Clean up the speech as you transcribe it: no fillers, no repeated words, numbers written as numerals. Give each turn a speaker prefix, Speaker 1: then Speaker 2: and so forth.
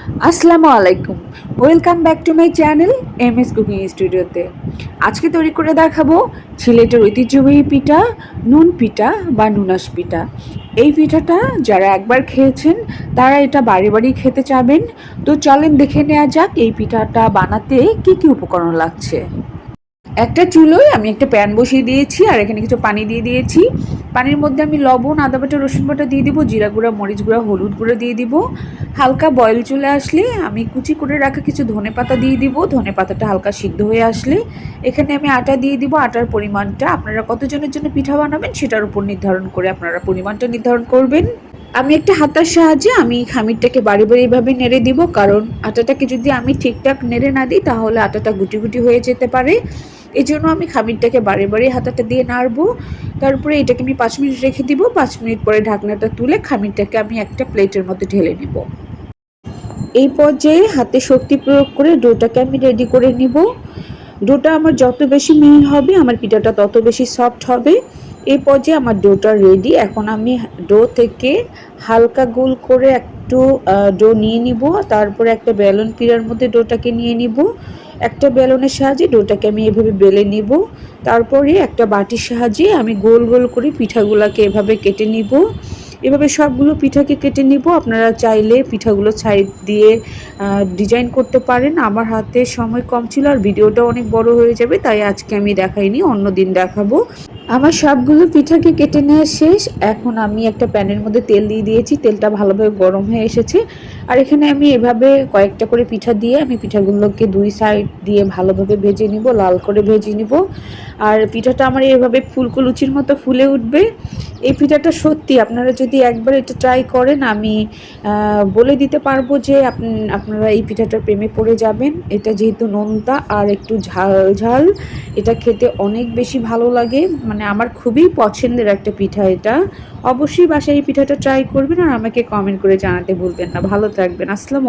Speaker 1: আসসালামু আলাইকুম। Welcome back to my channel MS cooking স্টুডিওতে। আজকে তৈরি করে দেখাবো সিলেটের ঐতিহ্যবাহী পিঠা নুন পিঠা বা নুনাস পিঠা। এই পিঠাটা যারা একবার খেয়েছেন তারা এটা বাড়ি বাড়ি খেতে চাবেন। তো চলেন দেখে নেওয়া যাক এই পিঠাটা বানাতে কি কি উপকরণ লাগছে। একটা চুলোয় আমি একটা প্যান বসিয়ে দিয়েছি আর এখানে কিছু পানি দিয়ে দিয়েছি। পানির মধ্যে আমি লবণ, আদা বাটা, রসুন বাটা দিয়ে দিব, জিরা গুঁড়া, মরিচ গুঁড়া, হলুদ গুঁড়া দিয়ে দিব। হালকা বয়েল চলে আসলে আমি কুচি করে রাখা কিছু ধনেপাতা দিয়ে দিব। ধনেপাতাটা হালকা সিদ্ধ হয়ে আসলে এখানে আমি আটা দিয়ে দিব। আটার পরিমাণটা আপনারা কতজনের জন্য পিঠা বানাবেন সেটার উপর নির্ধারণ করে আপনারা পরিমাণটা নির্ধারণ করবেন। আমি একটা হাতার সাহায্যে আমি খামিরটাকে বাড়ি বাড়ি এভাবে নেড়ে দিব, কারণ আটাটাকে যদি আমি ঠিকঠাক নেড়ে না দিই তাহলে আটাটা গুটি গুটি হয়ে যেতে পারে। এই জন্য আমি খামিরটাকে বারে বারে হাতাটা দিয়ে নাড়বো। তারপরে এটাকে আমি 5 মিনিট রেখে দিব। 5 মিনিট পরে ঢাকনাটা তুলে খামিরটাকে আমি একটা প্লেটের মধ্যে ঢেলে নিব। এই পর্যায়ে হাতে শক্তি প্রয়োগ করে ডোটাকে আমি রেডি করে নিব। ডোটা আমার যত বেশি মিহি হবে আমার পিঠাটা তত বেশি সফট হবে। এই পর্যায়ে আমার ডোটা রেডি। এখন আমি ডো থেকে হালকা গোল করে একটু ডো নিয়ে নিব। তারপরে একটা বেলুন পিড়ার মধ্যে ডোটাকে নিয়ে নিব। একটা বেলুনের সাহায্যে ডোটাকে আমি এভাবে বেলে নিব। তারপরে একটা বাটির সাহায্যে আমি গোল গোল করে পিঠাগুলোকে এভাবে কেটে নিব। এভাবে সবগুলো পিঠাকে কেটে নিব। আপনারা চাইলে পিঠাগুলো সাইড দিয়ে ডিজাইন করতে পারেন। আমার হাতে সময় কম ছিল আর ভিডিওটা অনেক বড় হয়ে যাবে, তাই আজকে আমি দেখাইনি, অন্য দিন দেখাবো। আমার সবগুলো পিঠাকে কেটে নেওয়া শেষ। এখন আমি একটা প্যানের মধ্যে তেল দিয়ে দিয়েছি। তেলটা ভালোভাবে গরম হয়ে এসেছে আর এখানে আমি এভাবে কয়েকটা করে পিঠা দিয়ে আমি পিঠাগুলোকে দুই সাইড দিয়ে ভালোভাবে ভেজে নিব, লাল করে ভেজে নিব। আর পিঠাটা আমার এভাবে ফুলকো লুচির মতো ফুলে উঠবে। এই পিঠাটা সত্যি আপনারা যদি একবার এটা ট্রাই করেন, আমি বলে দিতে পারবো যে আপনারা এই পিঠাটার প্রেমে পড়ে যাবেন। এটা যেহেতু নোনতা আর একটু ঝাল ঝাল, এটা খেতে অনেক বেশি ভালো লাগে। মানে আমার খুবই পছন্দের একটা পিঠা এটা। অবশ্যই বাসায় এই পিঠাটা ট্রাই করবেন আর আমাকে কমেন্ট করে জানাতে ভুলবেন না। ভালো থাকবেন। আসসালামু